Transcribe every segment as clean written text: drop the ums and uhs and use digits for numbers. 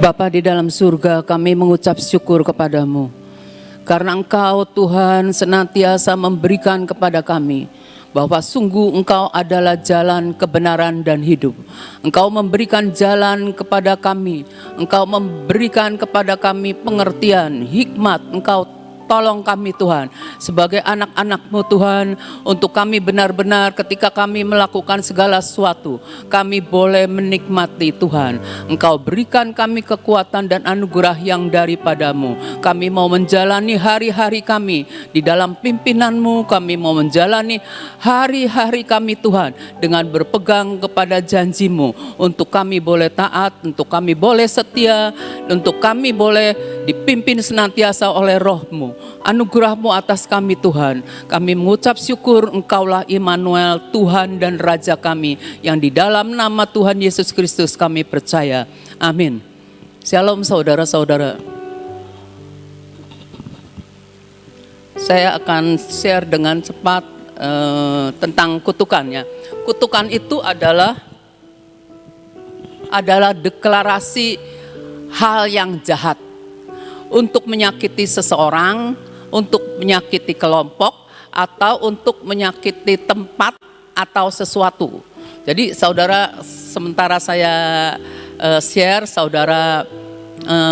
Bapa di dalam surga, kami mengucap syukur kepadamu. Karena Engkau Tuhan senantiasa memberikan kepada kami bahwa sungguh Engkau adalah jalan kebenaran dan hidup. Engkau memberikan jalan kepada kami. Engkau memberikan kepada kami pengertian, hikmat. Engkau tolong kami Tuhan, sebagai anak-anak-Mu Tuhan, untuk kami benar-benar ketika kami melakukan segala sesuatu, kami boleh menikmati Tuhan. Engkau berikan kami kekuatan dan anugerah yang daripadamu. Kami mau menjalani hari-hari kami di dalam pimpinanmu. Kami mau menjalani hari-hari kami Tuhan dengan berpegang kepada janjimu, untuk kami boleh taat, untuk kami boleh setia, untuk kami boleh dipimpin senantiasa oleh Roh-Mu. Anugerah-Mu atas kami Tuhan. Kami mengucap syukur, Engkaulah Immanuel, Tuhan dan Raja kami, yang di dalam nama Tuhan Yesus Kristus kami percaya. Amin. Shalom saudara-saudara. Saya akan share dengan cepat tentang kutukannya. Kutukan itu adalah deklarasi hal yang jahat untuk menyakiti seseorang, untuk menyakiti kelompok, atau untuk menyakiti tempat atau sesuatu. Jadi saudara, sementara saya share, saudara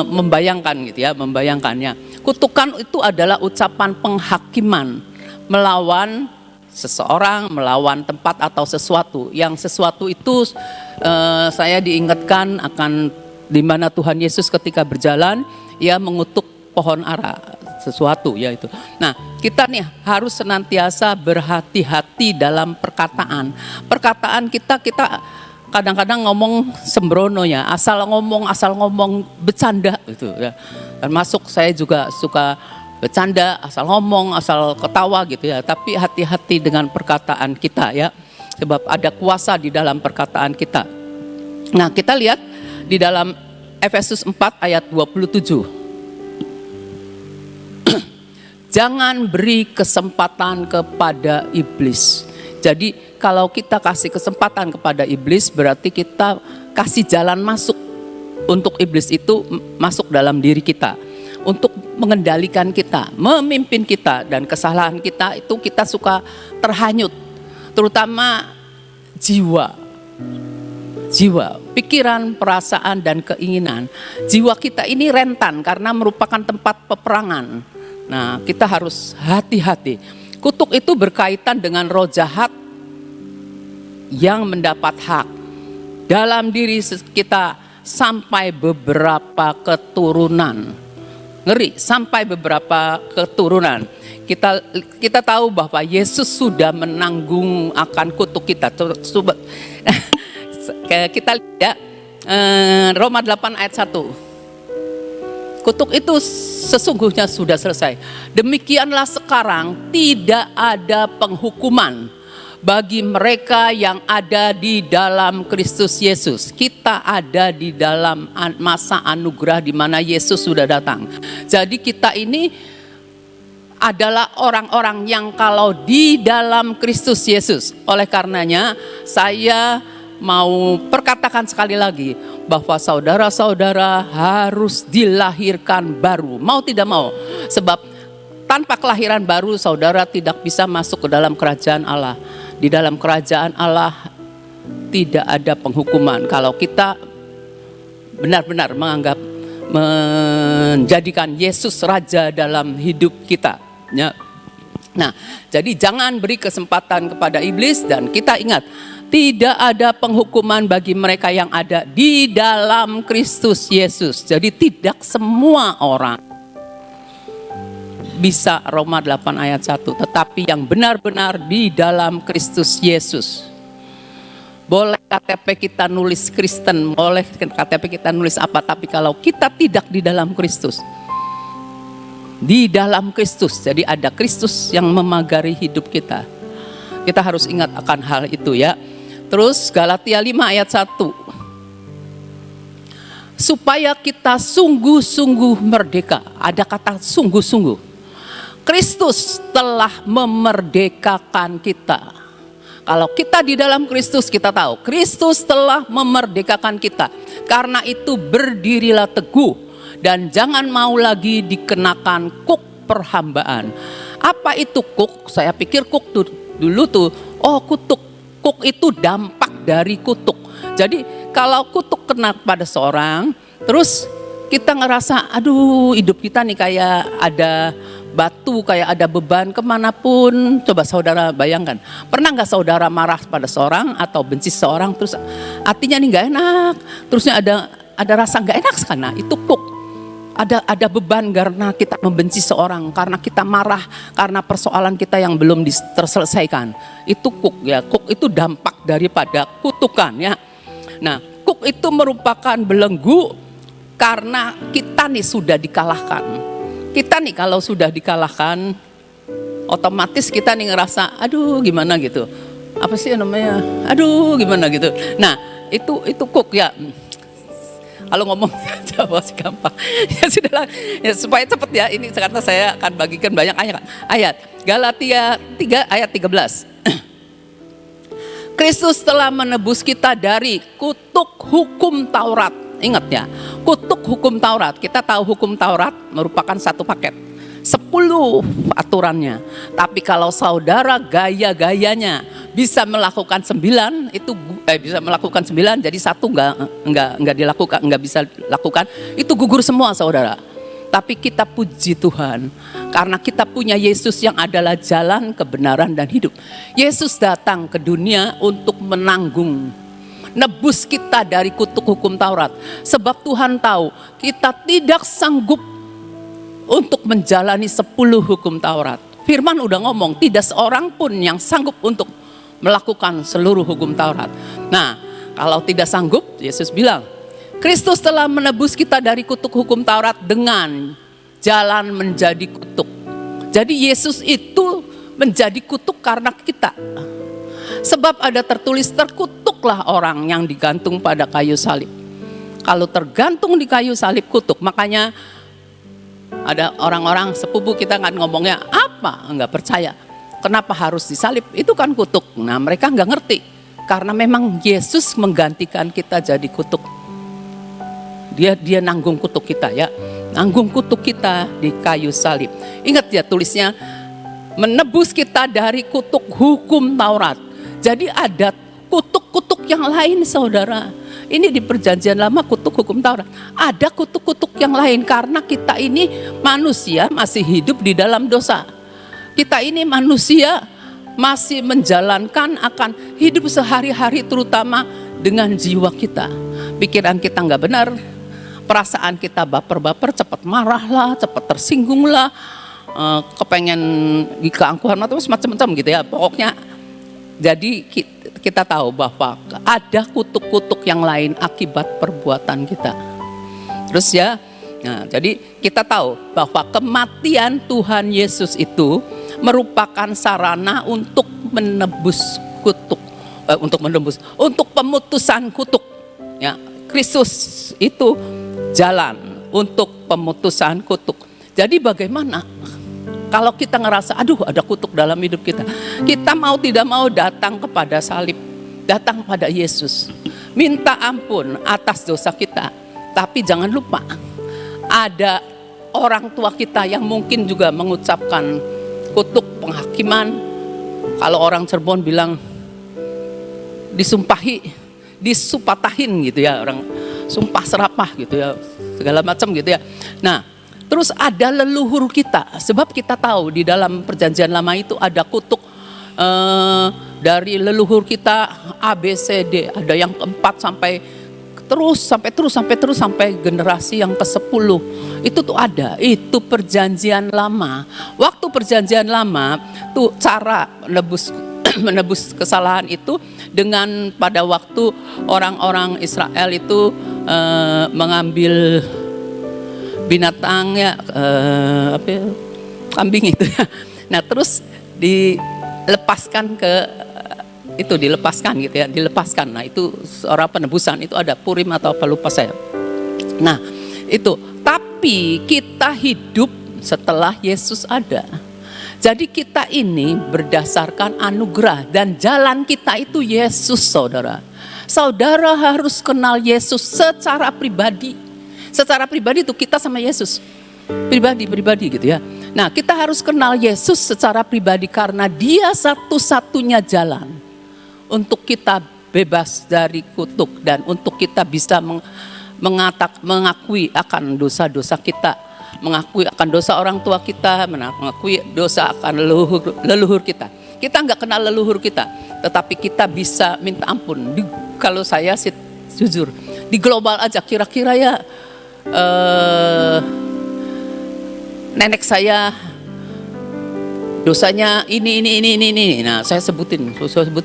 membayangkan gitu ya, membayangkannya. Kutukan itu adalah ucapan penghakiman melawan seseorang, melawan tempat atau sesuatu. Yang sesuatu itu saya diingatkan akan di mana Tuhan Yesus ketika berjalan, ia mengutuk pohon ara, sesuatu ya itu. Nah, kita nih harus senantiasa berhati-hati dalam perkataan. Perkataan kita kadang-kadang ngomong sembrono ya, asal ngomong bercanda gitu ya. Termasuk saya juga suka bercanda, asal ngomong, asal ketawa gitu ya. Tapi hati-hati dengan perkataan kita ya, sebab ada kuasa di dalam perkataan kita. Nah, kita lihat di dalam Efesus 4 ayat 27. Jangan beri kesempatan kepada iblis. Jadi kalau kita kasih kesempatan kepada iblis, berarti kita kasih jalan masuk untuk iblis itu masuk dalam diri kita, untuk mengendalikan kita, memimpin kita, dan kesalahan kita itu kita suka terhanyut, terutama jiwa, pikiran, perasaan, dan keinginan. Jiwa kita ini rentan karena merupakan tempat peperangan. Nah, kita harus hati-hati. Kutuk itu berkaitan dengan roh jahat yang mendapat hak dalam diri kita sampai beberapa keturunan. Ngeri, sampai beberapa keturunan. Kita tahu bahwa Yesus sudah menanggung akan kutuk kita. Coba kita lihat Roma 8 ayat 1. Kutuk itu sesungguhnya sudah selesai. Demikianlah sekarang tidak ada penghukuman bagi mereka yang ada di dalam Kristus Yesus. Kita ada di dalam masa anugerah di mana Yesus sudah datang. Jadi kita ini adalah orang-orang yang kalau di dalam Kristus Yesus. Oleh karenanya saya mau perkatakan sekali lagi bahwa saudara-saudara harus dilahirkan baru, mau tidak mau. Sebab tanpa kelahiran baru saudara tidak bisa masuk ke dalam kerajaan Allah. Di dalam kerajaan Allah tidak ada penghukuman kalau kita benar-benar menjadikan Yesus Raja dalam hidup kita ya. Nah, jadi jangan beri kesempatan kepada iblis, dan kita ingat, tidak ada penghukuman bagi mereka yang ada di dalam Kristus Yesus. Jadi tidak semua orang bisa, Roma 8 ayat 1, tetapi yang benar-benar di dalam Kristus Yesus. Boleh KTP kita nulis Kristen, boleh KTP kita nulis apa, tapi kalau kita tidak di dalam Kristus, di dalam Kristus, jadi ada Kristus yang memagari hidup kita. Kita harus ingat akan hal itu ya. Terus Galatia 5 ayat 1. Supaya kita sungguh-sungguh merdeka. Ada kata sungguh-sungguh. Kristus telah memerdekakan kita. Kalau kita di dalam Kristus, kita tahu Kristus telah memerdekakan kita. Karena itu berdirilah teguh dan jangan mau lagi dikenakan kuk perhambaan. Apa itu kuk? Saya pikir kuk tuh dulu tuh, kutuk. Kuk itu dampak dari kutuk. Jadi kalau kutuk kena pada seorang, terus kita ngerasa, aduh hidup kita nih kayak ada batu, kayak ada beban kemanapun. Coba saudara bayangkan, pernah gak saudara marah pada seorang atau benci seorang, terus hatinya nih gak enak, terusnya ada rasa gak enak karena itu kuk. Ada beban karena kita membenci seorang, karena kita marah, karena persoalan kita yang belum terselesaikan. Itu kuk ya, kuk itu dampak daripada kutukan ya. Nah, kuk itu merupakan belenggu karena kita nih sudah dikalahkan. Kita nih kalau sudah dikalahkan, otomatis kita nih ngerasa, aduh gimana gitu. Apa sih namanya? Aduh gimana gitu. Nah, itu kuk ya. Kalau ngomong Jawa sih gampang. Ya sudahlah, ya, supaya cepat ya. Ini karena saya akan bagikan banyak ayat. Galatia 3 ayat 13. Kristus telah menebus kita dari kutuk hukum Taurat. Ingat ya, kutuk hukum Taurat. Kita tahu hukum Taurat merupakan satu paket, 10 aturannya. Tapi kalau saudara gaya-gayanya bisa melakukan 9, itu bisa melakukan 9, jadi satu enggak dilakukan, enggak bisa lakukan, itu gugur semua saudara. Tapi kita puji Tuhan, karena kita punya Yesus yang adalah jalan, kebenaran dan hidup. Yesus datang ke dunia untuk menanggung, nebus kita dari kutuk hukum Taurat. Sebab Tuhan tahu kita tidak sanggup untuk menjalani 10 hukum Taurat. Firman udah ngomong, tidak seorang pun yang sanggup untuk melakukan seluruh hukum Taurat. Nah, kalau tidak sanggup, Yesus bilang, Kristus telah menebus kita dari kutuk hukum Taurat dengan jalan menjadi kutuk. Jadi Yesus itu menjadi kutuk karena kita. Sebab ada tertulis, terkutuklah orang yang digantung pada kayu salib. Kalau tergantung di kayu salib, kutuk. Makanya ada orang-orang sepupu kita kan ngomongnya, apa? Enggak percaya. Kenapa harus disalib? Itu kan kutuk. Nah, mereka nggak ngerti. Karena memang Yesus menggantikan kita jadi kutuk. Dia nanggung kutuk kita ya. Nanggung kutuk kita di kayu salib. Ingat ya tulisnya, menebus kita dari kutuk hukum Taurat. Jadi ada kutuk-kutuk yang lain saudara. Ini di perjanjian lama kutuk hukum Taurat. Ada kutuk-kutuk yang lain karena kita ini manusia masih hidup di dalam dosa. Kita ini manusia masih menjalankan akan hidup sehari-hari, terutama dengan jiwa kita. Pikiran kita nggak benar, perasaan kita baper-baper, cepat marah lah, cepat tersinggung lah, kepengen keangkuhan atau macam-macam gitu ya. Pokoknya jadi kita tahu bahwa ada kutuk-kutuk yang lain akibat perbuatan kita. Terus ya, nah, jadi kita tahu bahwa kematian Tuhan Yesus itu merupakan sarana untuk menebus kutuk, untuk pemutusan kutuk. Ya, Kristus itu jalan untuk pemutusan kutuk. Jadi bagaimana kalau kita ngerasa, aduh ada kutuk dalam hidup kita. Kita mau tidak mau datang kepada salib, datang pada Yesus. Minta ampun atas dosa kita. Tapi jangan lupa, ada orang tua kita yang mungkin juga mengucapkan kutuk penghakiman. Kalau orang Cirebon bilang disupatahin gitu ya, orang sumpah serapah gitu ya, segala macam gitu ya. Nah, terus ada leluhur kita, sebab kita tahu di dalam perjanjian lama itu ada kutuk dari leluhur kita A, B, C, D. Ada yang keempat sampai generasi yang ke-10. Itu tuh ada, itu perjanjian lama. Waktu perjanjian lama tuh cara menebus kesalahan itu dengan pada waktu orang-orang Israel itu mengambil binatang ya, kambing itu ya. Nah, terus dilepaskan gitu ya, dilepaskan. Nah, itu seorang penebusan, itu ada Purim atau apa lupa saya. Nah, itu. Tapi kita hidup setelah Yesus ada. Jadi kita ini berdasarkan anugerah dan jalan kita itu Yesus, saudara. Saudara harus kenal Yesus secara pribadi. Secara pribadi itu kita sama Yesus. Pribadi gitu ya. Nah, kita harus kenal Yesus secara pribadi karena Dia satu-satunya jalan untuk kita bebas dari kutuk dan untuk kita bisa mengakui akan dosa-dosa kita, mengakui akan dosa orang tua kita, mengakui dosa akan leluhur kita. Kita nggak kenal leluhur kita, tetapi kita bisa minta ampun. Kalau saya sih jujur, di global aja kira-kira ya nenek saya dosanya ini. Nah, saya sebutin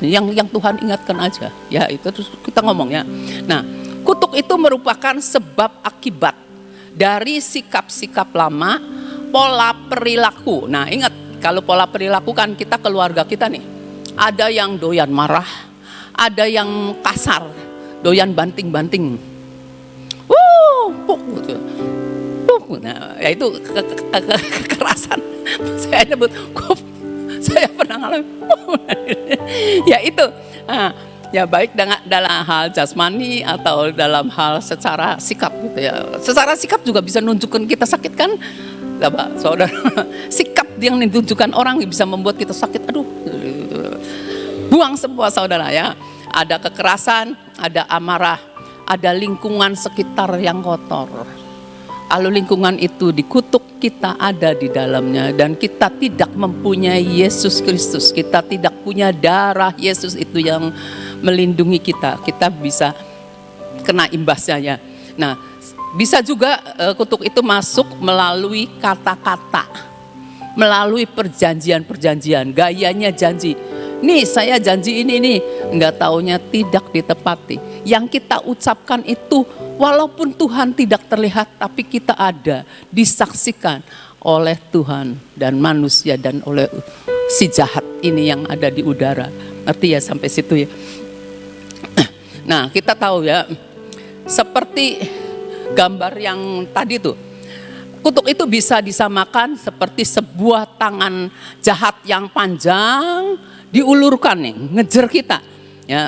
yang Tuhan ingatkan aja. Ya, itu terus kita ngomong ya. Nah, kutuk itu merupakan sebab akibat dari sikap-sikap lama, pola perilaku. Nah, ingat kalau pola perilaku kan kita keluarga kita nih. Ada yang doyan marah, ada yang kasar, doyan banting-banting. Gitu. Nah, ya itu kekerasan. Saya nyebut, saya pernah ngalamin. Ya itu, ya baik dalam hal jasmani atau dalam hal secara sikap gitu ya. Secara sikap juga bisa nunjukkan kita sakit kan, saudara. Sikap yang ditunjukkan orang bisa membuat kita sakit. Aduh, buang semua saudara ya. Ada kekerasan, ada amarah, ada lingkungan sekitar yang kotor. Lalu lingkungan itu dikutuk, kita ada di dalamnya dan kita tidak mempunyai Yesus Kristus. Kita tidak punya darah Yesus itu yang melindungi kita. Kita bisa kena imbasnya ya. Nah, bisa juga kutuk itu masuk melalui kata-kata, melalui perjanjian-perjanjian, gayanya janji. Nih saya janji ini nih, nggak taunya tidak ditepati. Yang kita ucapkan itu walaupun Tuhan tidak terlihat, tapi kita ada, disaksikan oleh Tuhan dan manusia dan oleh si jahat ini yang ada di udara. Ngerti ya sampai situ ya. Nah, kita tahu ya, seperti gambar yang tadi tuh, kutuk itu bisa disamakan seperti sebuah tangan jahat yang panjang diulurkan nih, ngejar kita ya,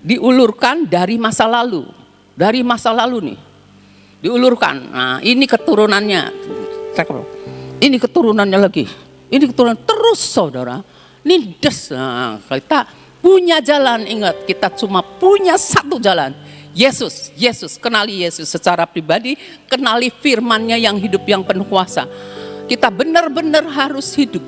diulurkan dari masa lalu nih, diulurkan. Nah, ini keturunannya, ini keturunannya lagi, ini keturunan terus saudara, nindes. Nah, kita punya jalan, ingat kita cuma punya satu jalan, Yesus. Kenali Yesus secara pribadi, kenali firman-Nya yang hidup, yang penuh kuasa. Kita benar-benar harus hidup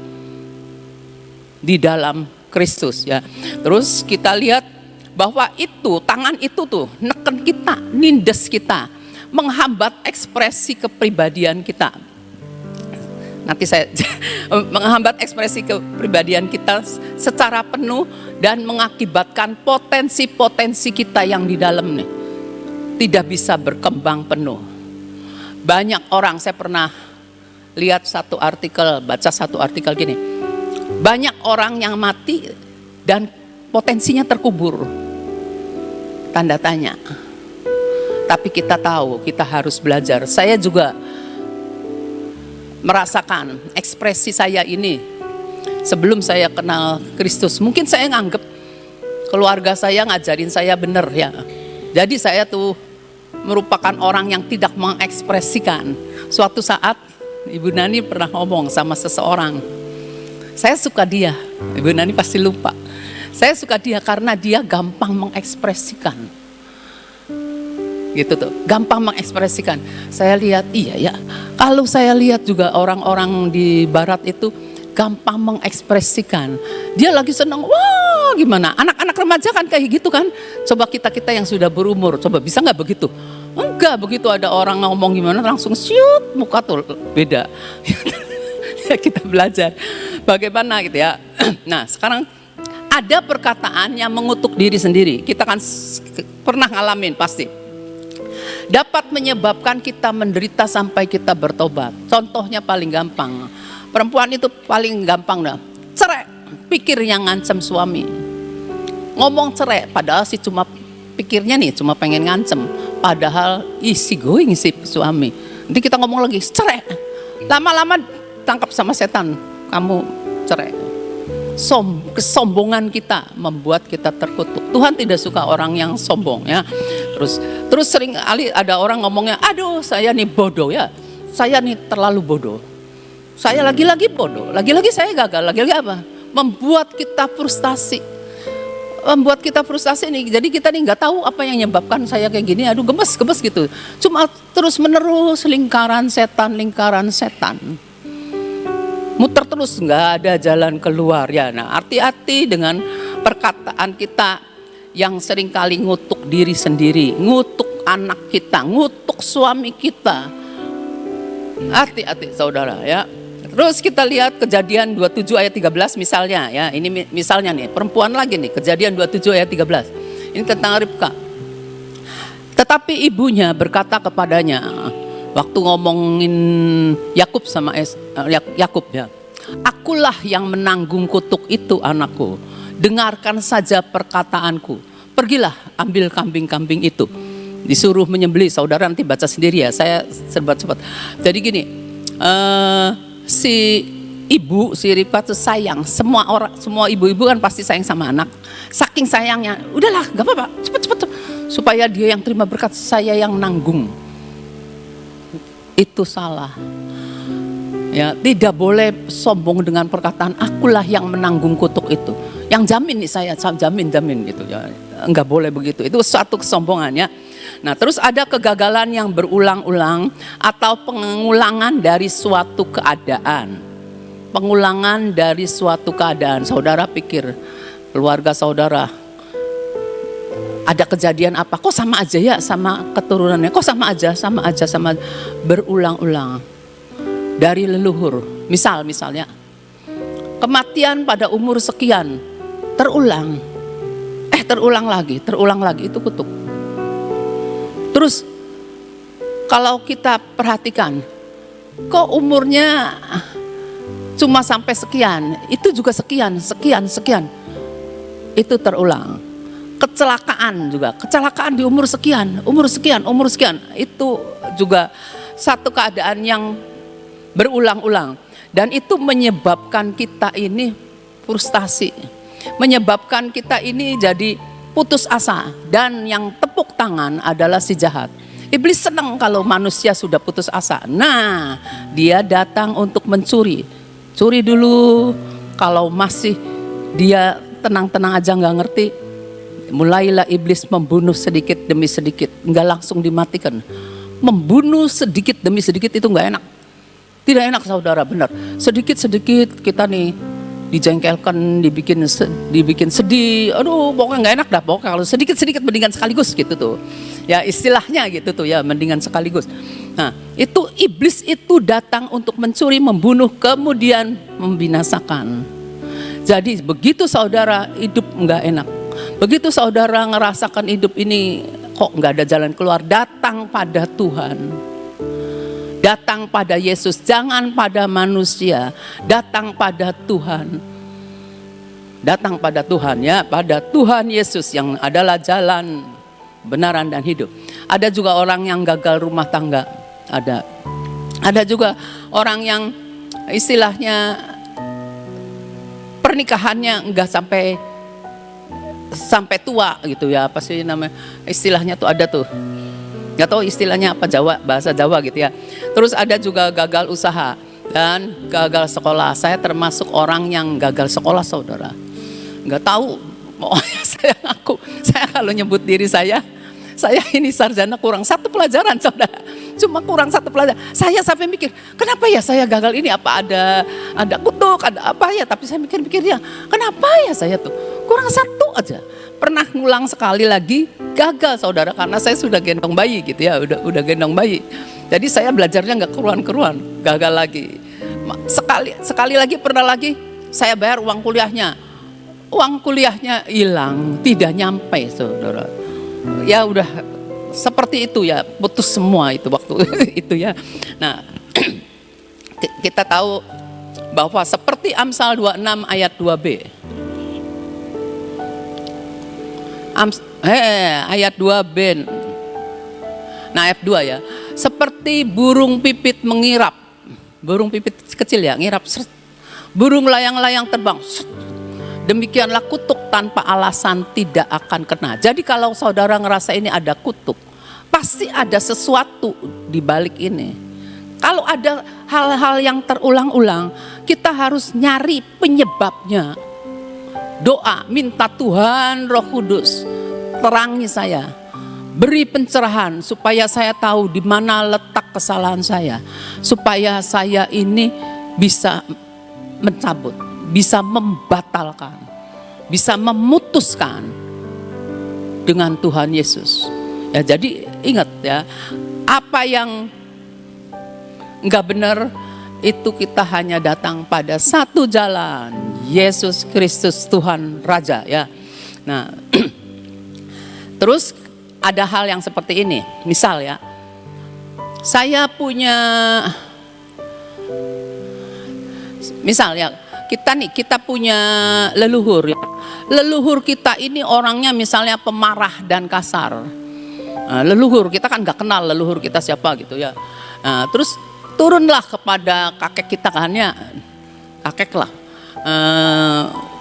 di dalam Kristus ya. Terus kita lihat bahwa itu, tangan itu tuh neken kita, nindes kita, menghambat ekspresi kepribadian kita. Nanti saya menghambat ekspresi kepribadian kita secara penuh dan mengakibatkan potensi-potensi kita yang di dalam nih tidak bisa berkembang penuh. Banyak orang, saya pernah lihat baca satu artikel gini. Banyak orang yang mati dan potensinya terkubur. Tanda tanya. Tapi kita tahu, kita harus belajar. Saya juga merasakan ekspresi saya ini sebelum saya kenal Kristus. Mungkin saya nganggep keluarga saya ngajarin saya benar ya. Jadi saya tuh merupakan orang yang tidak mengekspresikan. Suatu saat Ibu Nani pernah ngomong sama seseorang, saya suka dia. Ibu Nani pasti lupa. Saya suka dia karena dia gampang mengekspresikan. Gitu tuh, gampang mengekspresikan. Saya lihat, iya ya. Kalau saya lihat juga orang-orang di barat itu gampang mengekspresikan. Dia lagi senang, wah gimana? Anak-anak remaja kan kayak gitu kan. Coba kita yang sudah berumur, coba bisa nggak begitu? Enggak, begitu ada orang ngomong gimana langsung syut, muka tuh beda. Ya, kita belajar bagaimana gitu ya. Nah sekarang ada perkataan yang mengutuk diri sendiri. Kita kan pernah ngalamin pasti. Dapat menyebabkan kita menderita sampai kita bertobat. Contohnya paling gampang. Perempuan itu paling gampang dah. Cerai, pikirnya ngancam suami. Ngomong cerai, padahal sih cuma pikirnya nih cuma pengen ngancem. Padahal isi going si suami. Nanti kita ngomong lagi cerai. Lama-lama tangkap sama setan. kamu cerai. Kesombongan kita membuat kita terkutuk. Tuhan tidak suka orang yang sombong ya. Terus sering kali ada orang ngomongnya, aduh saya nih bodoh ya, saya nih terlalu bodoh, saya lagi-lagi bodoh, lagi-lagi saya gagal, lagi-lagi apa? Membuat kita frustasi. Nih. Jadi kita nih nggak tahu apa yang menyebabkan saya kayak gini. Aduh gemes gitu. Cuma terus menerus lingkaran setan. Muter terus, nggak ada jalan keluar ya. Nah, hati-hati dengan perkataan kita yang seringkali ngutuk diri sendiri, ngutuk anak kita, ngutuk suami kita. Hati-hati saudara ya. Terus kita lihat Kejadian 27 ayat 13 misalnya ya. Ini misalnya nih, perempuan lagi nih, Kejadian 27 ayat 13. Ini tentang Ribka. Tetapi ibunya berkata kepadanya, waktu ngomongin Yakub sama Yakub ya, akulah yang menanggung kutuk itu anakku, dengarkan saja perkataanku, pergilah ambil kambing-kambing itu. Disuruh menyembelih, saudara nanti baca sendiri ya, saya serba cepat. Jadi gini, si Ribka tuh sayang, semua ibu-ibu kan pasti sayang sama anak, saking sayangnya, udahlah gak apa-apa, cepet supaya dia yang terima berkat, saya yang nanggung. Itu salah ya, tidak boleh sombong dengan perkataan akulah yang menanggung kutuk itu, yang jamin nih saya jamin gitu ya, enggak boleh begitu, itu suatu kesombongan ya. Nah terus ada kegagalan yang berulang-ulang atau pengulangan dari suatu keadaan. Saudara pikir keluarga saudara ada kejadian apa, kok sama aja ya sama keturunannya, kok sama aja berulang-ulang dari leluhur. Misalnya kematian pada umur sekian terulang lagi, itu kutuk. Terus kalau kita perhatikan, kok umurnya cuma sampai sekian, itu juga sekian, itu terulang. Kecelakaan di umur sekian, itu juga satu keadaan yang berulang-ulang. Dan itu menyebabkan kita ini frustasi, menyebabkan kita ini jadi putus asa. Dan yang tepuk tangan adalah si jahat. Iblis senang kalau manusia sudah putus asa. Nah, dia datang untuk mencuri. Curi dulu, kalau masih dia tenang-tenang aja nggak ngerti, mulailah iblis membunuh sedikit demi sedikit, nggak langsung dimatikan. Membunuh sedikit demi sedikit itu nggak enak. Tidak enak saudara, benar. Sedikit-sedikit kita nih dijengkelkan, dibikin sedih. Aduh, pokoknya nggak enak dah. Pokoknya kalau sedikit-sedikit mendingan sekaligus gitu tuh. Ya istilahnya gitu tuh ya, mendingan sekaligus. Nah, itu iblis itu datang untuk mencuri, membunuh, kemudian membinasakan. Jadi begitu saudara hidup nggak enak, begitu saudara ngerasakan hidup ini kok nggak ada jalan keluar, datang pada Tuhan. Datang pada Yesus, jangan pada manusia, datang pada Tuhan. Datang pada Tuhan ya, pada Tuhan Yesus yang adalah jalan, kebenaran dan hidup. Ada juga orang yang gagal rumah tangga, ada juga orang yang istilahnya pernikahannya enggak sampai tua gitu ya, apa sih namanya istilahnya tuh, ada tuh. Nggak tahu istilahnya apa, bahasa Jawa gitu ya. Terus ada juga gagal usaha dan gagal sekolah. Saya termasuk orang yang gagal sekolah saudara. Nggak tahu, saya kalau nyebut diri saya ini sarjana kurang satu pelajaran saudara. Cuma kurang satu pelajaran. Saya sampai mikir, kenapa ya saya gagal ini? Apa ada kutuk, ada apa ya? Tapi saya mikir ya, kenapa ya saya tuh kurang satu aja. Pernah ngulang sekali lagi, gagal saudara, karena saya sudah gendong bayi gitu ya, udah gendong bayi. Jadi saya belajarnya nggak keruan, gagal lagi. Sekali lagi, pernah lagi, saya bayar uang kuliahnya hilang, tidak nyampe saudara. Ya udah seperti itu ya, putus semua itu waktu itu ya. Nah, kita tahu bahwa seperti Amsal 26 ayat 2b. Ayat 2b. Nah, ayat 2 ya. Seperti burung pipit mengirap. Burung pipit kecil ya, ngirap. burung layang-layang terbang. Demikianlah kutuk tanpa alasan tidak akan kena. Jadi kalau saudara ngerasa ini ada kutuk, pasti ada sesuatu di balik ini. Kalau ada hal-hal yang terulang-ulang, kita harus nyari penyebabnya. Doa, minta Tuhan Roh Kudus, terangi saya. Beri pencerahan supaya saya tahu di mana letak kesalahan saya. Supaya saya ini bisa mencabut, bisa membatalkan, bisa memutuskan dengan Tuhan Yesus. Ya, jadi ingat ya, apa yang enggak benar itu kita hanya datang pada satu jalan, Yesus Kristus Tuhan Raja ya. Nah, terus ada hal yang seperti ini. Misal ya, saya punya, misal ya, kita punya leluhur ya. Leluhur kita ini orangnya misalnya pemarah dan kasar. Nah, leluhur kita kan nggak kenal leluhur kita siapa gitu ya. Nah, terus turunlah kepada kakek kita kan ya, kakek lah.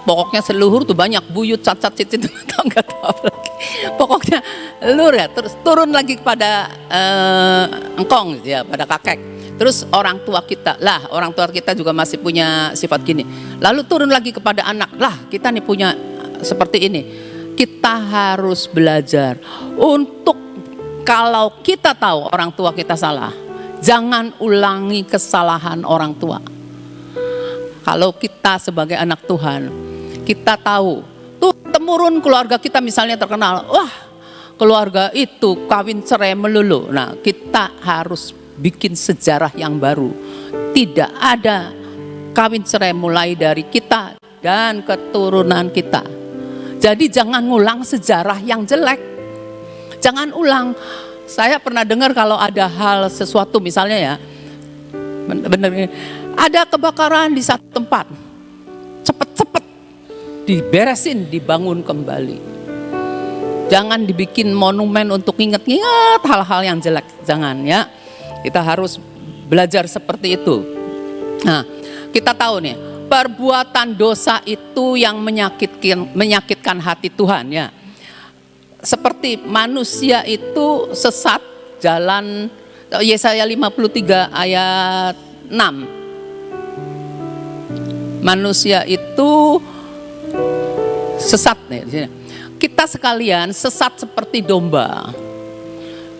Pokoknya seluhur tuh banyak, buyut, cacat, cicit, nggak tahu apa lagi. Pokoknya leluhur ya. Terus turun lagi kepada engkong gitu ya, pada kakek. Terus orang tua kita, lah orang tua kita juga masih punya sifat gini. Lalu turun lagi kepada anak, lah kita nih punya seperti ini. Kita harus belajar untuk, kalau kita tahu orang tua kita salah, jangan ulangi kesalahan orang tua. Kalau kita sebagai anak Tuhan, kita tahu tuh temurun keluarga kita misalnya terkenal, wah keluarga itu kawin cerai melulu. Nah, kita harus bikin sejarah yang baru. Tidak ada kawin cerai mulai dari kita dan keturunan kita. Jadi jangan ngulang sejarah yang jelek. Jangan ulang. Saya pernah dengar kalau ada hal sesuatu misalnya ya, benar ada kebakaran di satu tempat, cepet-cepet diberesin, dibangun kembali. Jangan dibikin monumen untuk ingat-ingat hal-hal yang jelek, jangan ya. Kita harus belajar seperti itu. Nah, kita tahu nih, perbuatan dosa itu yang menyakitkan hati Tuhan ya. Seperti manusia itu sesat jalan, Yesaya 53 ayat 6. Manusia itu sesat nih. Kita sekalian sesat seperti domba.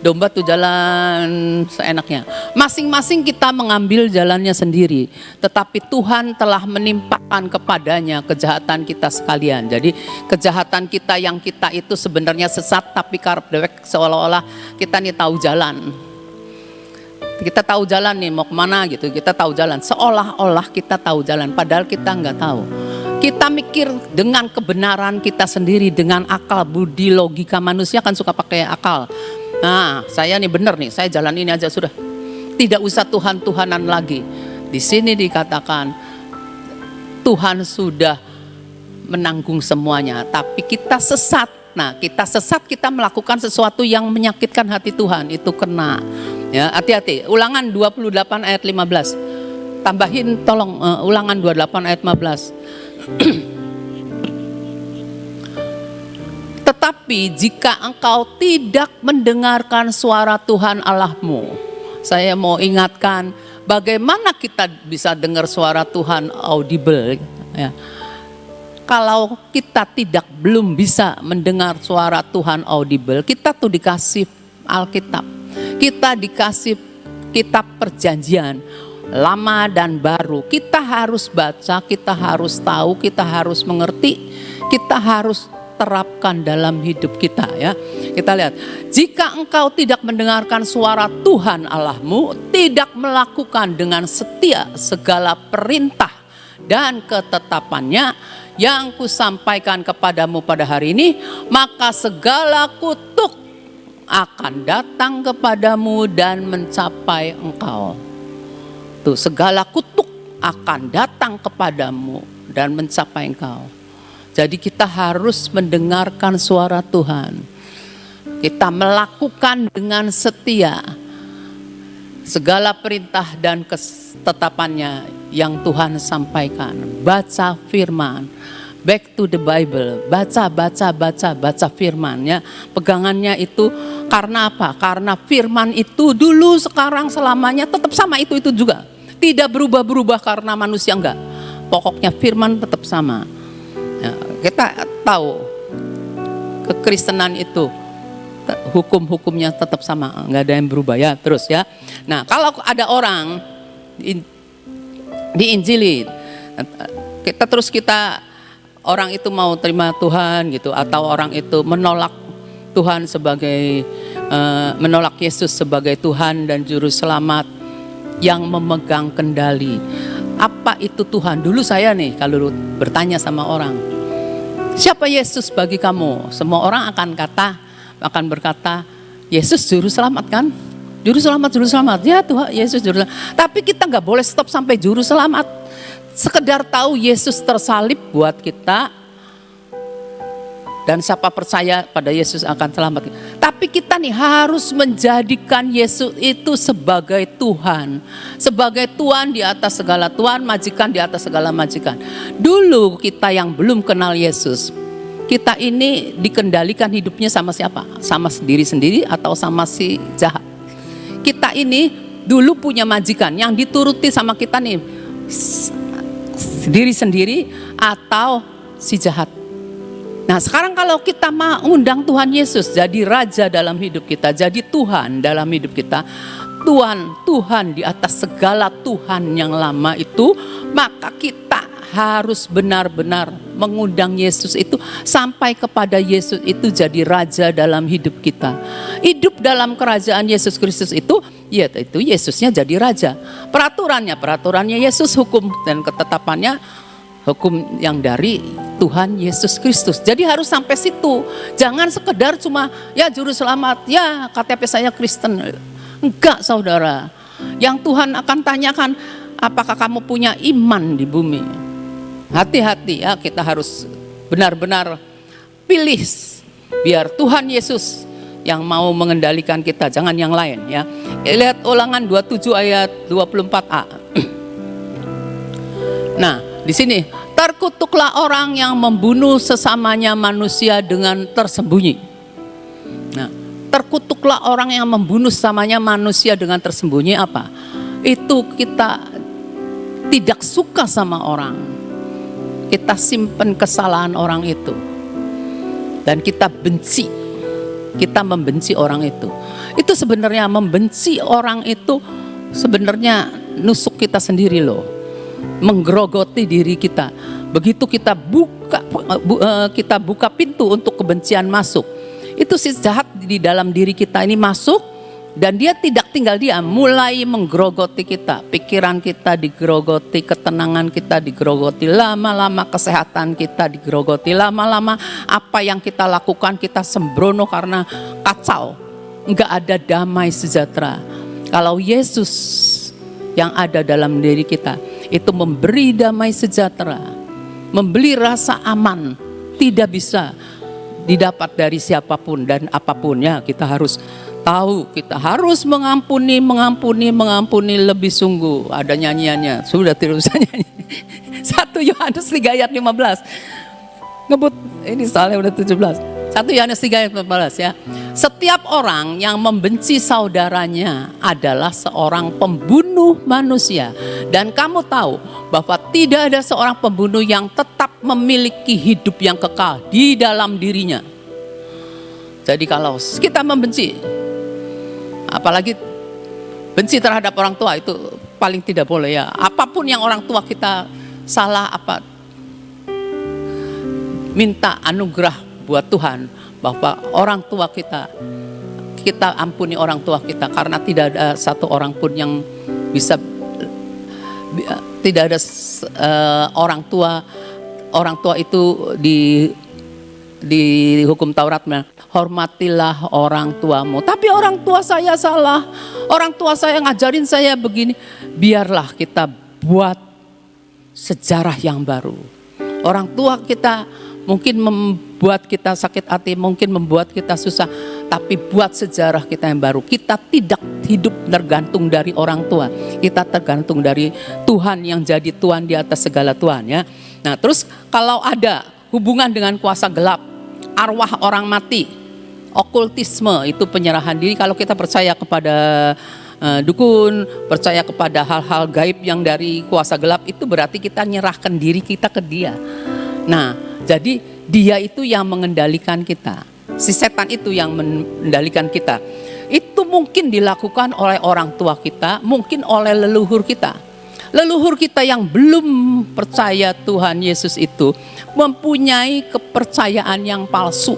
Domba tuh jalan seenaknya. Masing-masing kita mengambil jalannya sendiri. Tetapi Tuhan telah menimpakan kepadanya kejahatan kita sekalian. Jadi kejahatan kita yang kita itu sebenarnya sesat, tapi karep dewek seolah-olah kita nih tahu jalan. Kita tahu jalan nih mau kemana gitu. Kita tahu jalan. Seolah-olah kita tahu jalan. Padahal kita nggak tahu. Kita mikir dengan kebenaran kita sendiri, dengan akal, budi, logika. Manusia kan suka pakai akal. Nah, saya nih benar nih, saya jalan ini aja sudah. Tidak usah Tuhan-Tuhanan lagi. Di sini dikatakan Tuhan sudah menanggung semuanya, tapi kita sesat. Nah, kita sesat, kita melakukan sesuatu yang menyakitkan hati Tuhan, itu kena. Ya, hati-hati. Ulangan 28 ayat 15. Tambahin tolong Ulangan 28 ayat 15. Tetapi jika engkau tidak mendengarkan suara Tuhan Allahmu, saya mau ingatkan bagaimana kita bisa dengar suara Tuhan audible ya. Kalau kita belum bisa mendengar suara Tuhan audible, kita tuh dikasih Alkitab, kita dikasih kitab perjanjian lama dan baru. Kita harus baca, kita harus tahu, kita harus mengerti, kita harus terapkan dalam hidup kita ya. Kita lihat, jika engkau tidak mendengarkan suara Tuhan Allahmu, tidak melakukan dengan setia segala perintah dan ketetapannya yang kusampaikan kepadamu pada hari ini, maka segala kutuk akan datang kepadamu dan mencapai engkau. Tuh, segala kutuk akan datang kepadamu dan mencapai engkau. Jadi kita harus mendengarkan suara Tuhan. Kita melakukan dengan setia segala perintah dan ketetapannya yang Tuhan sampaikan. Baca firman. Back to the Bible. Baca firman ya. Pegangannya itu karena apa? Karena firman itu dulu, sekarang, selamanya tetap sama itu juga. Tidak berubah-berubah karena manusia enggak. Pokoknya firman tetap sama. Ya, kita tahu kekristenan itu hukum-hukumnya tetap sama, enggak ada yang berubah ya. Terus ya. Nah, kalau ada orang diinjili, kita orang itu mau terima Tuhan gitu, atau orang itu menolak Tuhan sebagai menolak Yesus sebagai Tuhan dan juru selamat yang memegang kendali. Apa itu Tuhan? Dulu saya nih kalau bertanya sama orang, siapa Yesus bagi kamu? Semua orang akan berkata, Yesus juru selamat kan? Juru selamat. Ya Tuhan, Yesus juru selamat. Tapi kita nggak boleh stop sampai juru selamat. Sekedar tahu Yesus tersalib buat kita, dan siapa percaya pada Yesus akan selamat. Tapi kita nih harus menjadikan Yesus itu sebagai Tuhan. Sebagai Tuhan di atas segala Tuhan, majikan di atas segala majikan. Dulu kita yang belum kenal Yesus, kita ini dikendalikan hidupnya sama siapa? Sama sendiri-sendiri atau sama si jahat? Kita ini dulu punya majikan yang dituruti sama kita nih, diri sendiri atau si jahat. Nah sekarang kalau kita mau undang Tuhan Yesus jadi raja dalam hidup kita, jadi Tuhan dalam hidup kita, Tuhan di atas segala Tuhan yang lama itu, maka kita harus benar-benar mengundang Yesus itu sampai kepada Yesus itu jadi raja dalam hidup kita. Hidup dalam kerajaan Yesus Kristus itu, ya itu Yesusnya jadi raja. Peraturannya Yesus, hukum dan ketetapannya hukum yang dari Tuhan Yesus Kristus. Jadi harus sampai situ. Jangan sekedar cuma ya juru selamat, ya KTP saya Kristen. Enggak saudara. Yang Tuhan akan tanyakan, apakah kamu punya iman di bumi? Hati-hati ya, kita harus benar-benar pilih biar Tuhan Yesus yang mau mengendalikan kita, jangan yang lain ya. Lihat Ulangan 27 ayat 24a. Nah, di sini, terkutuklah orang yang membunuh sesamanya manusia dengan tersembunyi. Nah, terkutuklah orang yang membunuh sesamanya manusia dengan tersembunyi apa? Itu kita tidak suka sama orang. Kita simpan kesalahan orang itu. Dan kita benci. Kita membenci orang itu. Itu sebenarnya membenci orang itu sebenarnya nusuk kita sendiri loh. Menggerogoti diri kita. Begitu kita buka pintu untuk kebencian masuk, itu si jahat di dalam diri kita ini masuk, dan dia tidak tinggal diam, mulai menggerogoti kita. Pikiran kita digerogoti, ketenangan kita digerogoti, lama-lama kesehatan kita digerogoti, lama-lama apa yang kita lakukan kita sembrono karena kacau, enggak ada damai sejahtera. Kalau Yesus yang ada dalam diri kita itu memberi damai sejahtera, memberi rasa aman, tidak bisa didapat dari siapapun dan apapun ya. Kita harus tahu, kita harus mengampuni lebih sungguh. Ada nyanyiannya, sudah tidak usah nyanyi. 1 Yohanes 3 ayat 15. Ngebut, ini soalnya udah 17. 1 Yohanes 3 ayat 15 ya. Setiap orang yang membenci saudaranya adalah seorang pembunuh manusia. Dan kamu tahu bahwa tidak ada seorang pembunuh yang tetap memiliki hidup yang kekal di dalam dirinya. Jadi kalau kita membenci, apalagi benci terhadap orang tua, itu paling tidak boleh ya. Apapun yang orang tua kita salah apa, minta anugerah buat Tuhan bahwa orang tua kita ampuni orang tua kita, karena tidak ada satu orang pun yang bisa, tidak ada orang tua itu di hukum Taurat, hormatilah orang tuamu. Tapi orang tua saya salah, orang tua saya ngajarin saya begini. Biarlah kita buat sejarah yang baru. Orang tua kita mungkin membuat kita sakit hati, mungkin membuat kita susah. tapi buat sejarah kita yang baru. Kita tidak hidup tergantung dari orang tua, kita tergantung dari Tuhan yang jadi Tuhan di atas segala Tuhan ya. Nah terus kalau ada hubungan dengan kuasa gelap, arwah orang mati, okultisme, itu penyerahan diri. Kalau kita percaya kepada dukun, percaya kepada hal-hal gaib yang dari kuasa gelap, itu berarti kita nyerahkan diri kita ke dia. Nah jadi dia itu yang mengendalikan kita, si setan itu yang mengendalikan kita. Itu mungkin dilakukan oleh orang tua kita, mungkin oleh leluhur kita. Leluhur kita yang belum percaya Tuhan Yesus itu mempunyai kepercayaan yang palsu.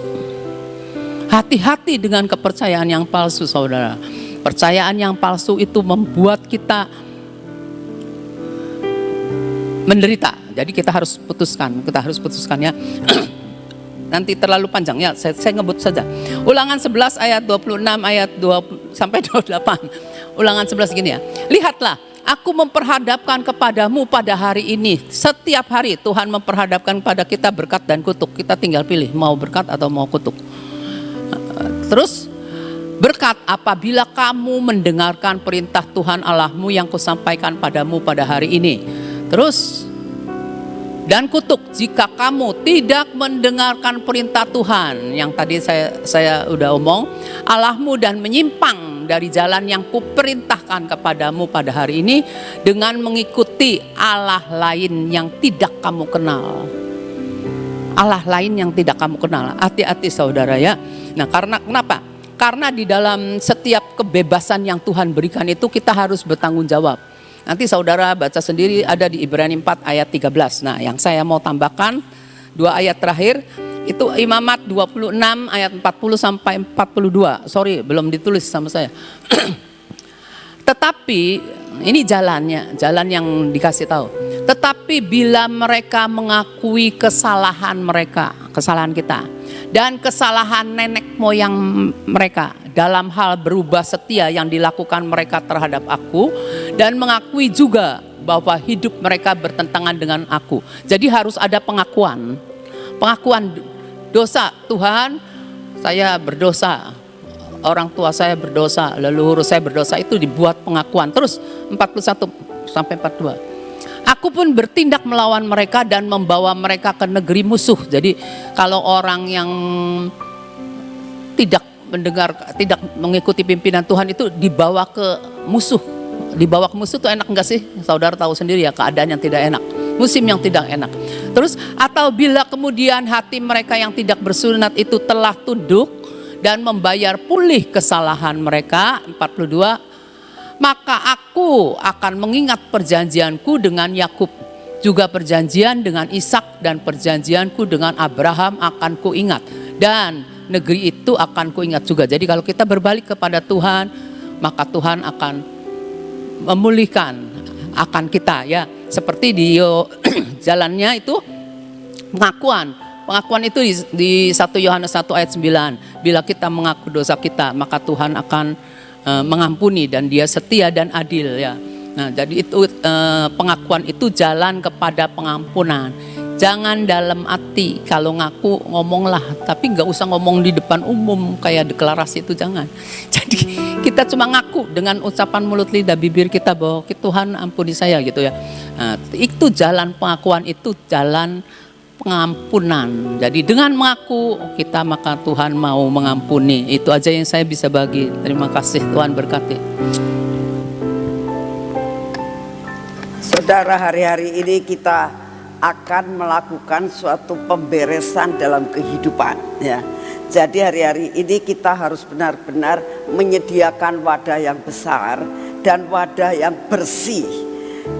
Hati-hati dengan kepercayaan yang palsu, saudara. Percayaan yang palsu itu membuat kita menderita. Jadi kita harus putuskan ya. Nanti terlalu panjang ya, saya ngebut saja. Ulangan 11 ayat 26 ayat 2 sampai 28. Ulangan 11 gini ya. Lihatlah, aku memperhadapkan kepadamu pada hari ini. Setiap hari Tuhan memperhadapkan pada kita berkat dan kutuk. Kita tinggal pilih mau berkat atau mau kutuk. Terus berkat, apabila kamu mendengarkan perintah Tuhan Allahmu yang kusampaikan padamu pada hari ini. Terus, dan kutuk jika kamu tidak mendengarkan perintah Tuhan yang tadi saya udah omong, Allahmu, dan menyimpang dari jalan yang kuperintahkan kepadamu pada hari ini dengan mengikuti Allah lain yang tidak kamu kenal. Allah lain yang tidak kamu kenal. Hati-hati saudara ya. Nah karena kenapa? Karena di dalam setiap kebebasan yang Tuhan berikan itu kita harus bertanggung jawab. Nanti saudara baca sendiri, ada di Ibrani 4 ayat 13. Nah yang saya mau tambahkan 2 ayat terakhir itu Imamat 26 ayat 40 sampai 42. Sorry belum ditulis sama saya. Tetapi ini jalannya, jalan yang dikasih tahu. Tetapi bila mereka mengakui kesalahan mereka, kesalahan kita, dan kesalahan nenek moyang mereka dalam hal berubah setia yang dilakukan mereka terhadap aku, dan mengakui juga bahwa hidup mereka bertentangan dengan aku. Jadi harus ada pengakuan dosa. Tuhan, saya berdosa, orang tua saya berdosa, leluhur saya berdosa, itu dibuat pengakuan. Terus 41 sampai 42. Aku pun bertindak melawan mereka dan membawa mereka ke negeri musuh. Jadi kalau orang yang tidak mendengar, tidak mengikuti pimpinan Tuhan itu dibawa ke musuh. Dibawa ke musuh itu enak enggak sih? Saudara tahu sendiri ya, keadaan yang tidak enak, musim yang tidak enak. Terus atau bila kemudian hati mereka yang tidak bersunat itu telah tunduk dan membayar pulih kesalahan mereka, 42, maka aku akan mengingat perjanjianku dengan Yakub, juga perjanjian dengan Ishak, dan perjanjianku dengan Abraham akan kuingat, dan negeri itu akan kuingat juga. Jadi kalau kita berbalik kepada Tuhan, maka Tuhan akan memulihkan akan kita ya. Seperti di jalannya itu pengakuan itu di 1 Yohanes 1 ayat 9. Bila kita mengaku dosa kita, maka Tuhan akan mengampuni, dan dia setia dan adil ya. Nah jadi itu pengakuan itu jalan kepada pengampunan. Jangan dalam hati, kalau ngaku ngomonglah, tapi nggak usah ngomong di depan umum kayak deklarasi, itu jangan. Jadi kita cuma ngaku dengan ucapan mulut lidah bibir kita bahwa Tuhan ampuni saya gitu ya. Nah, itu jalan pengakuan, itu jalan pengampunan. Jadi dengan mengaku kita, maka Tuhan mau mengampuni. Itu aja yang saya bisa bagi. Terima kasih, Tuhan berkati. Saudara, hari-hari ini kita akan melakukan suatu pemberesan dalam kehidupan ya. Jadi hari-hari ini kita harus benar-benar menyediakan wadah yang besar dan wadah yang bersih.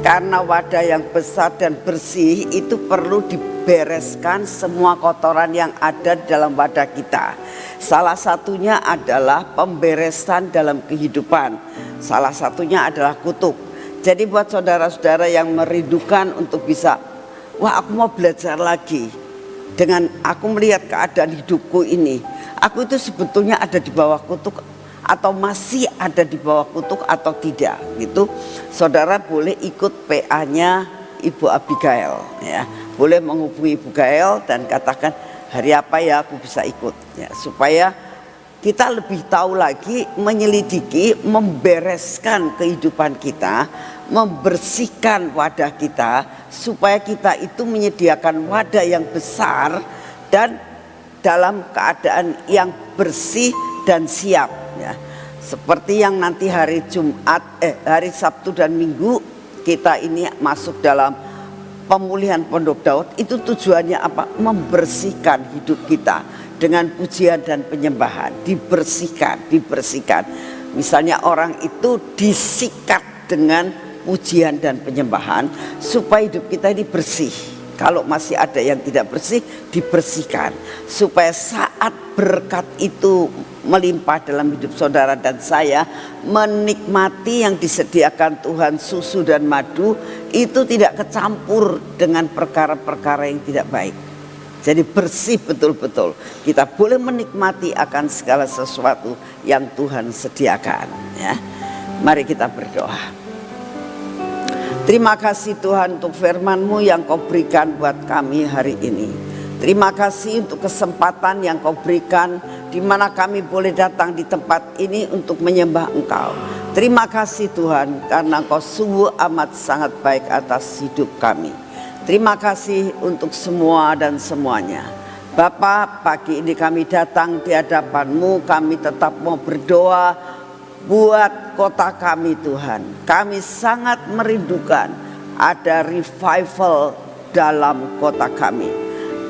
Karena wadah yang besar dan bersih itu perlu dibereskan semua kotoran yang ada di dalam wadah kita. Salah satunya adalah pemberesan dalam kehidupan. Salah satunya adalah kutuk. Jadi buat saudara-saudara yang merindukan untuk bisa, wah aku mau belajar lagi. Dengan aku melihat keadaan hidupku ini, aku itu sebetulnya ada di bawah kutuk atau masih ada di bawah kutuk atau tidak gitu. Saudara boleh ikut PA-nya Ibu Abigail ya. Boleh menghubungi Ibu Gael dan katakan hari apa ya aku bisa ikut ya, supaya kita lebih tahu lagi, menyelidiki, membereskan kehidupan kita, membersihkan wadah kita, supaya kita itu menyediakan wadah yang besar dan dalam keadaan yang bersih dan siap, ya. Seperti yang nanti hari hari Sabtu dan Minggu kita ini masuk dalam pemulihan Pondok Daud, itu tujuannya apa? Membersihkan hidup kita dengan pujian dan penyembahan, dibersihkan. Misalnya orang itu disikat dengan pujian dan penyembahan supaya hidup kita ini bersih. Kalau masih ada yang tidak bersih, dibersihkan supaya saat berkat itu melimpah dalam hidup saudara dan saya, menikmati yang disediakan Tuhan, susu dan madu, itu tidak kecampur dengan perkara-perkara yang tidak baik. Jadi bersih betul-betul. Kita boleh menikmati akan segala sesuatu yang Tuhan sediakan, ya. Mari kita berdoa. Terima kasih Tuhan untuk firman-Mu yang Kau berikan buat kami hari ini. Terima kasih untuk kesempatan yang Kau berikan, di mana kami boleh datang di tempat ini untuk menyembah Engkau. Terima kasih Tuhan, karena Engkau sungguh amat sangat baik atas hidup kami. Terima kasih untuk semua dan semuanya. Bapa, pagi ini kami datang di hadapan-Mu, kami tetap mau berdoa buat kota kami Tuhan. Kami sangat merindukan ada revival dalam kota kami,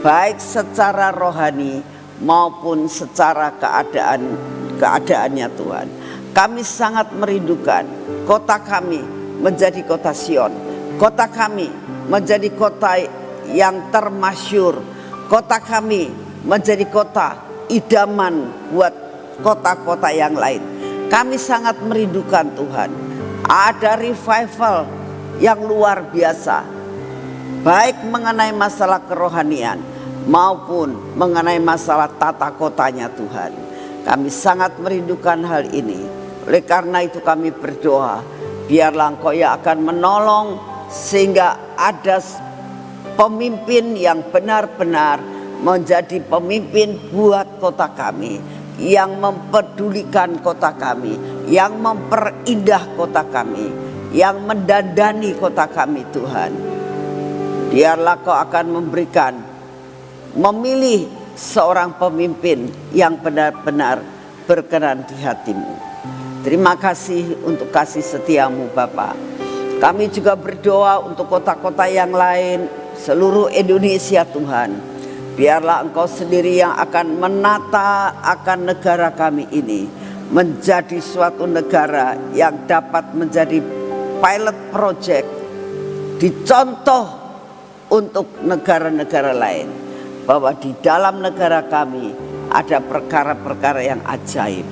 baik secara rohani maupun secara keadaannya Tuhan. Kami sangat merindukan kota kami menjadi kota Sion, kota kami menjadi kota yang termasyur, kota kami menjadi kota idaman buat kota-kota yang lain. Kami sangat merindukan Tuhan, ada revival yang luar biasa, baik mengenai masalah kerohanian maupun mengenai masalah tata kotanya Tuhan. Kami sangat merindukan hal ini. Oleh karena itu kami berdoa, biarlah Engkau yang akan menolong sehingga ada pemimpin yang benar-benar menjadi pemimpin buat kota kami, yang mempedulikan kota kami, yang memperindah kota kami, yang mendandani kota kami Tuhan. Biarlah Kau akan memilih seorang pemimpin yang benar-benar berkenan di hati-Mu. Terima kasih untuk kasih setia-Mu Bapa. Kami juga berdoa untuk kota-kota yang lain, seluruh Indonesia Tuhan. Biarlah Engkau sendiri yang akan menata akan negara kami ini menjadi suatu negara yang dapat menjadi pilot project, dicontoh untuk negara-negara lain, bahwa di dalam negara kami ada perkara-perkara yang ajaib.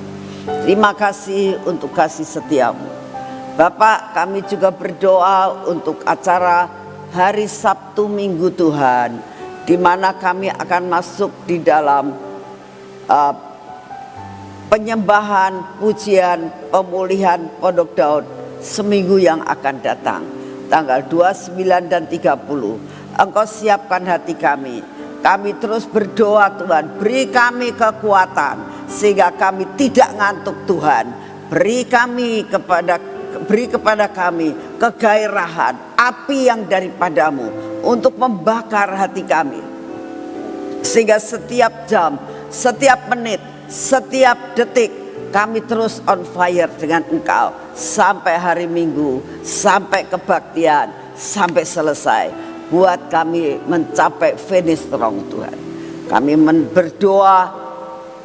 Terima kasih untuk kasih setia-Mu Bapak. Kami juga berdoa untuk acara hari Sabtu Minggu Tuhan, di mana kami akan masuk di dalam penyembahan, pujian, pemulihan Pondok Daud seminggu yang akan datang, tanggal 29 dan 30. Engkau siapkan hati kami. Kami terus berdoa Tuhan, beri kami kekuatan sehingga kami tidak ngantuk Tuhan. Beri kepada kami kegairahan, api yang daripadamu untuk membakar hati kami, sehingga setiap jam, setiap menit, setiap detik kami terus on fire dengan Engkau sampai hari Minggu, sampai kebaktian, sampai selesai. Buat kami mencapai finish strong Tuhan. Kami berdoa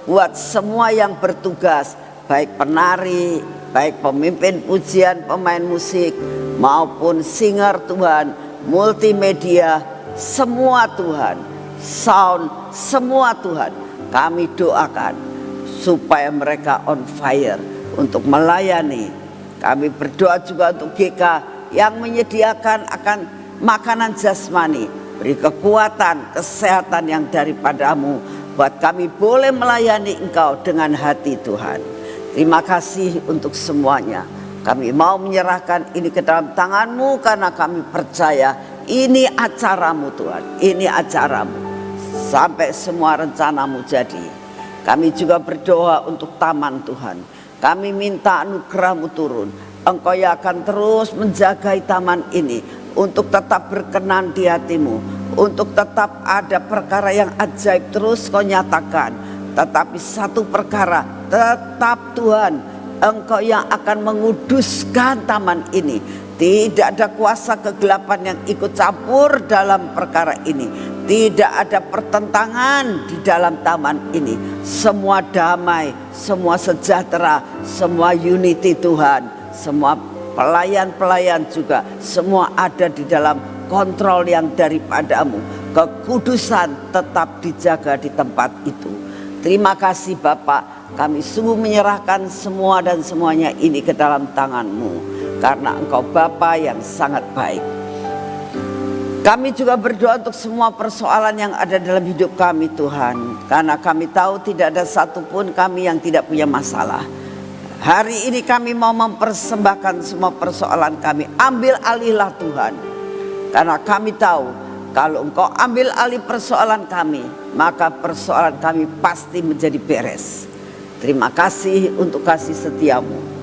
buat semua yang bertugas, baik penari, baik pemimpin pujian, pemain musik, maupun singer Tuhan, multimedia, semua Tuhan, sound, semua Tuhan. Kami doakan supaya mereka on fire untuk melayani. Kami berdoa juga untuk GK yang menyediakan akan makanan jasmani. Beri kekuatan, kesehatan yang daripadamu buat kami boleh melayani Engkau dengan hati Tuhan. Terima kasih untuk semuanya. Kami mau menyerahkan ini ke dalam tangan-Mu karena kami percaya ini acaramu Tuhan. Ini acaramu. Sampai semua rencanamu jadi. Kami juga berdoa untuk taman Tuhan. Kami minta anugerah-Mu turun. Engkau yang akan terus menjagai taman ini untuk tetap berkenan di hati-Mu, untuk tetap ada perkara yang ajaib terus Kau nyatakan. Tetapi satu perkara, tetap Tuhan, Engkau yang akan menguduskan taman ini. Tidak ada kuasa kegelapan yang ikut campur dalam perkara ini. Tidak ada pertentangan di dalam taman ini. Semua damai, semua sejahtera, semua unity Tuhan. Semua pelayan-pelayan juga, semua ada di dalam kontrol yang daripada-Mu. Kekudusan tetap dijaga di tempat itu. Terima kasih Bapak, kami sungguh menyerahkan semua dan semuanya ini ke dalam tangan-Mu. Karena Engkau Bapa yang sangat baik. Kami juga berdoa untuk semua persoalan yang ada dalam hidup kami Tuhan. Karena kami tahu tidak ada satupun kami yang tidak punya masalah. Hari ini kami mau mempersembahkan semua persoalan kami. Ambil alihlah Tuhan. Karena kami tahu kalau Engkau ambil alih persoalan kami, maka persoalan kami pasti menjadi beres. Terima kasih untuk kasih setia-Mu.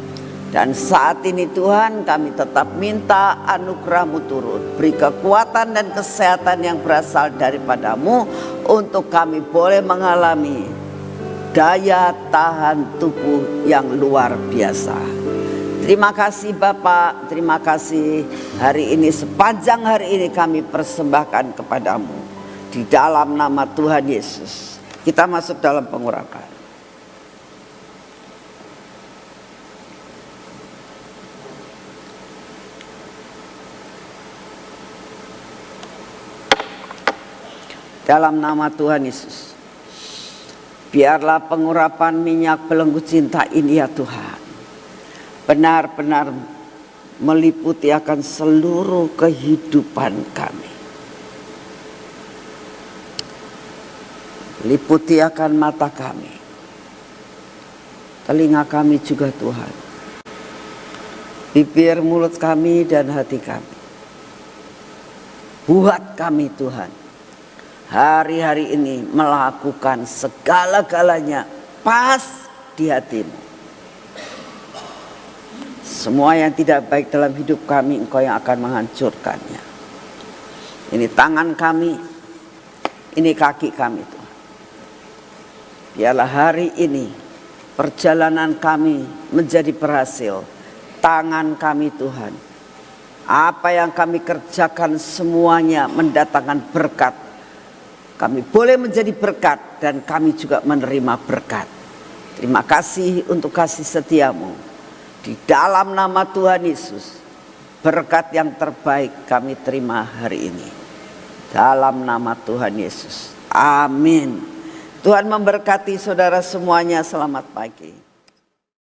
Dan saat ini Tuhan, kami tetap minta anugerah-Mu turun. Beri kekuatan dan kesehatan yang berasal daripada-Mu untuk kami boleh mengalami daya tahan tubuh yang luar biasa. Terima kasih Bapak, terima kasih hari ini, sepanjang hari ini kami persembahkan kepadamu. Di dalam nama Tuhan Yesus. Kita masuk dalam pengurapan. Dalam nama Tuhan Yesus, biarlah pengurapan minyak belenggu cinta ini ya Tuhan, benar-benar meliputi akan seluruh kehidupan kami. Liputi akan mata kami, telinga kami juga Tuhan, bibir, mulut kami dan hati kami. Buat kami Tuhan, hari-hari ini melakukan segala-galanya pas di hati-Mu. Semua yang tidak baik dalam hidup kami, Engkau yang akan menghancurkannya. Ini tangan kami, ini kaki kami Tuhan. Biarlah hari ini perjalanan kami menjadi berhasil. Tangan kami Tuhan, apa yang kami kerjakan semuanya mendatangkan berkat. Kami boleh menjadi berkat dan kami juga menerima berkat. Terima kasih untuk kasih setia-Mu. Di dalam nama Tuhan Yesus, berkat yang terbaik kami terima hari ini. Dalam nama Tuhan Yesus. Amin. Tuhan memberkati saudara semuanya. Selamat pagi.